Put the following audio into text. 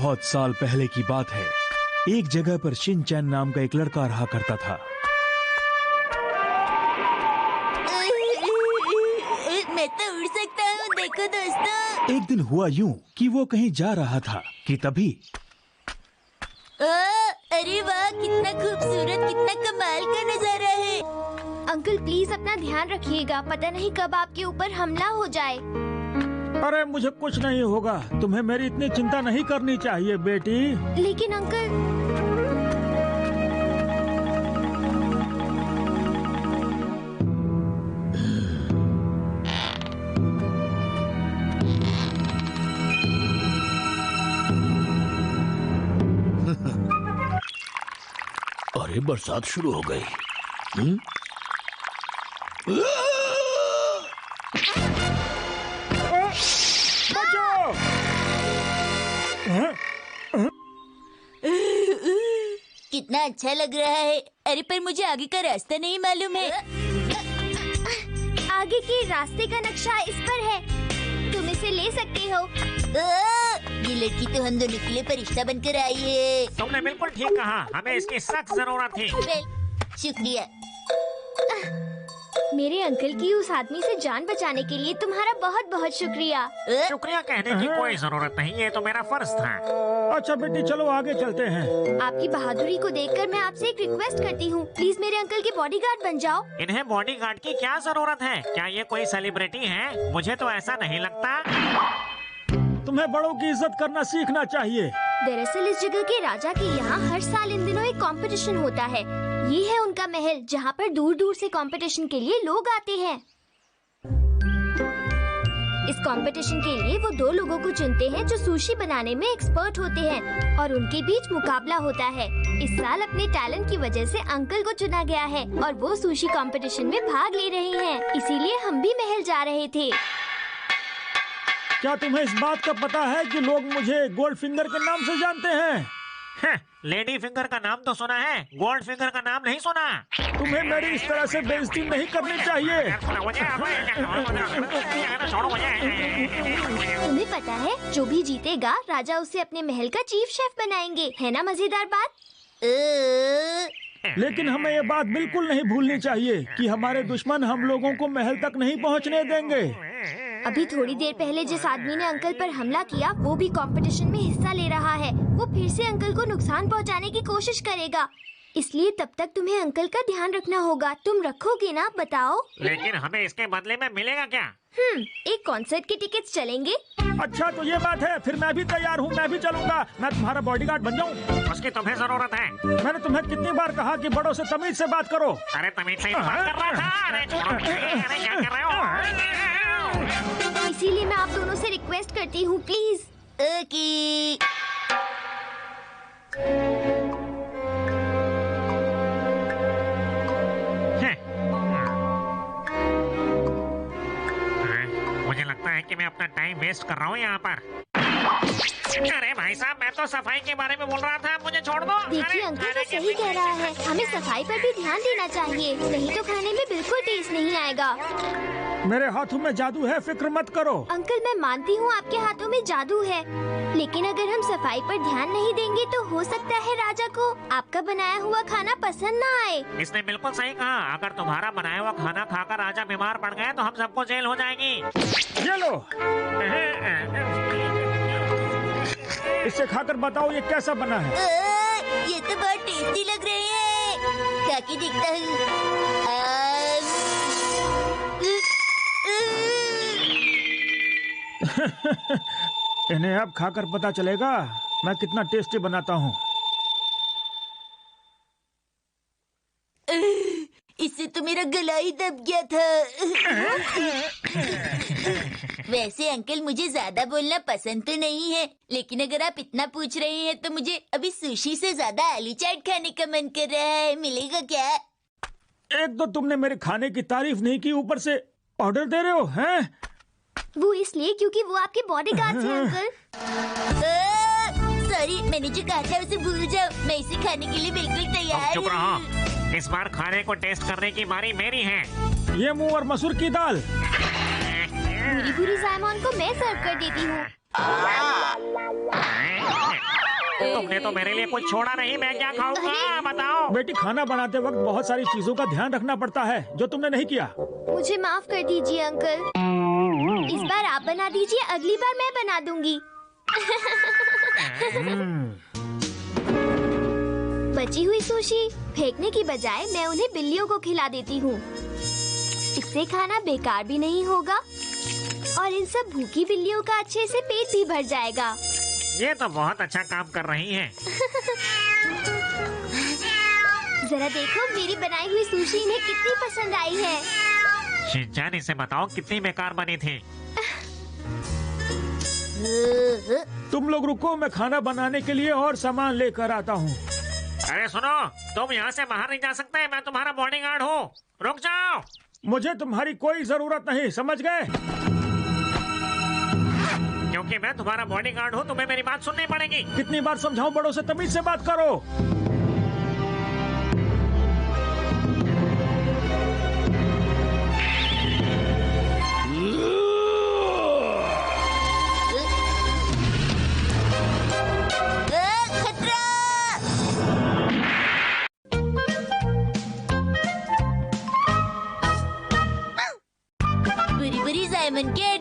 बहुत साल पहले की बात है। एक जगह पर शिनचैन नाम का एक लड़का रहा करता था। मैं तो उड़ सकता हूँ, देखो दोस्तों। एक दिन हुआ यूं कि वो कहीं जा रहा था कि तभी अरे वाह, कितना खूबसूरत, कितना कमाल का नजारा है। अंकल प्लीज अपना ध्यान रखिएगा, पता नहीं कब आपके ऊपर हमला हो जाए। अरे मुझे कुछ नहीं होगा, तुम्हें मेरी इतनी चिंता नहीं करनी चाहिए बेटी। लेकिन अंकल। अरे बरसात शुरू हो गई। कितना अच्छा लग रहा है। अरे पर मुझे आगे का रास्ता नहीं मालूम है। आगे के रास्ते का नक्शा इस पर है, तुम इसे ले सकते हो। ये लड़की तो हम दोनों के लिए फरिश्ता बनकर आई है। तुमने बिल्कुल ठीक कहा, हमें इसकी सख्त जरूरत थी। शुक्रिया। मेरे अंकल की उस आदमी से जान बचाने के लिए तुम्हारा बहुत बहुत शुक्रिया। शुक्रिया कहने की कोई जरूरत नहीं, ये तो मेरा फर्ज था। अच्छा बेटी चलो आगे चलते हैं। आपकी बहादुरी को देखकर मैं आपसे एक रिक्वेस्ट करती हूँ, प्लीज मेरे अंकल के बॉडीगार्ड बन जाओ। इन्हें बॉडीगार्ड की क्या जरूरत है? क्या ये कोई सेलिब्रिटी है? मुझे तो ऐसा नहीं लगता। तुम्हें बड़ों की इज्जत करना सीखना चाहिए। दरअसल इस जगह के राजा के यहाँ हर साल इन दिनों एक कंपटीशन होता है। ये है उनका महल, जहाँ पर दूर दूर से कंपटीशन के लिए लोग आते हैं। इस कंपटीशन के लिए वो 2 लोगों को चुनते हैं जो सुशी बनाने में एक्सपर्ट होते हैं और उनके बीच मुकाबला होता है। इस साल अपने टैलेंट की वजह से अंकल को चुना गया है और वो सुशी कंपटीशन में भाग ले रहे हैं, इसीलिए हम भी महल जा रहे थे। क्या तुम्हें इस बात का पता है कि लोग मुझे गोल्ड फिंगर के नाम से जानते हैं? लेडी फिंगर का नाम तो सुना है, गोल्ड फिंगर का नाम नहीं सुना। तुम्हें मेरी इस तरह से बेइज्जती नहीं करनी चाहिए। तुम्हें पता है, जो भी जीतेगा राजा उसे अपने महल का चीफ शेफ बनाएंगे, है ना मजेदार बात? लेकिन हमें ये बात बिल्कुल नहीं भूलनी चाहिए कि हमारे दुश्मन हम लोगों को महल तक नहीं पहुंचने देंगे। अभी थोड़ी देर पहले जिस आदमी ने अंकल पर हमला किया वो भी कंपटीशन में हिस्सा ले रहा है। वो फिर से अंकल को नुकसान पहुंचाने की कोशिश करेगा, इसलिए तब तक तुम्हें अंकल का ध्यान रखना होगा। तुम रखोगे ना, बताओ? लेकिन हमें इसके बदले में मिलेगा क्या? एक कॉन्सर्ट के टिकट्स चलेंगे। अच्छा तो ये बात है, फिर मैं भी तैयार हूँ, मैं भी चलूंगा। मैं तुम्हारा बॉडीगार्ड बन जाऊँ? उसकी तुम्हें जरूरत है। मैंने तुम्हें कितनी बार कहा कि बड़ों से तमीज से बात करो। अरे तमीज से ही बात कर रहा था। अरे छोड़ो, अरे क्या कर रहे हो? इसीलिए मैं आप दोनों से रिक्वेस्ट करती हूँ, प्लीज। ओके। मुझे लगता है कि मैं अपना टाइम वेस्ट कर रहा हूँ यहाँ पर। अरे भाई साहब, मैं तो सफाई के बारे में बोल रहा था, मुझे छोड़ दो। देखिए अंकल तो सही कह रहा है, हमें सफाई पर भी ध्यान देना चाहिए, नहीं तो खाने में बिल्कुल टेस्ट नहीं आएगा। मेरे हाथों में जादू है, फिक्र मत करो। अंकल मैं मानती हूँ आपके हाथों में जादू है, लेकिन अगर हम सफाई पर ध्यान नहीं देंगे तो हो सकता है राजा को आपका बनाया हुआ खाना पसंद ना आए। इसने बिल्कुल सही कहा, अगर तुम्हारा बनाया हुआ खाना खाकर राजा बीमार पड़ गए तो हम सबको जेल हो जाएगी। ये लो, इसे खाकर बताओ ये कैसा बना है। ये तो बहुत टेस्टी लग रहे हैं। ताकि देखता हूँ। इन्हें अब खाकर पता चलेगा मैं कितना टेस्टी बनाता हूँ। इससे तो मेरा गला ही दब गया था। वैसे अंकल मुझे ज्यादा बोलना पसंद तो नहीं है, लेकिन अगर आप इतना पूछ रहे हैं तो मुझे अभी सुशी से ज्यादा आलू चाट खाने का मन कर रहा है। मिलेगा क्या? एक तो तुमने मेरे खाने की तारीफ नहीं की, ऊपर से ऑर्डर दे रहे हो हैं? वो इसलिए क्योंकि वो आपके बॉडीगार्ड हैं अंकल। सॉरी, मैंने जो कहा था उसे भूल जाओ। मैं इसे खाने के लिए बिल्कुल तैयार चुप हूँ। रहो, इस बार खाने को टेस्ट करने की बारी मेरी है। ये मुंह और मसूर की दाल बुरी बुरी जायमान को मैं सर्व कर देती हूँ। तुमने तो मेरे लिए कुछ छोड़ा नहीं, मैं क्या खाऊंगा बताओ। बेटी, खाना बनाते वक्त बहुत सारी चीजों का ध्यान रखना पड़ता है जो तुमने नहीं किया। मुझे माफ कर दीजिए अंकल। इस बार आप बना दीजिए, अगली बार मैं बना दूंगी। बची हुई सुशी फेंकने की बजाय मैं उन्हें बिल्लियों को खिला देती हूँ। इससे खाना बेकार भी नहीं होगा और इन सब भूखी बिल्लियों का अच्छे से पेट भी भर जाएगा। ये तो बहुत अच्छा काम कर रही हैं। जरा देखो मेरी बनाई हुई सुशी इन्हें कितनी पसंद आई है। शिनचैन, इसे बताओ कितनी बेकार बनी थी। तुम लोग रुको, मैं खाना बनाने के लिए और सामान लेकर आता हूँ। अरे सुनो, तुम यहाँ से बाहर नहीं जा सकते, मैं तुम्हारा बॉडीगार्ड हूँ। रुक जाओ। मुझे तुम्हारी कोई जरूरत नहीं, समझ गए? क्योंकि मैं तुम्हारा बॉडीगार्ड हूँ, तुम्हें मेरी बात सुननी पड़ेगी। कितनी बार समझाऊं, बड़ों से तमीज से बात करो। खतरा! बुरी बुरी जायमन के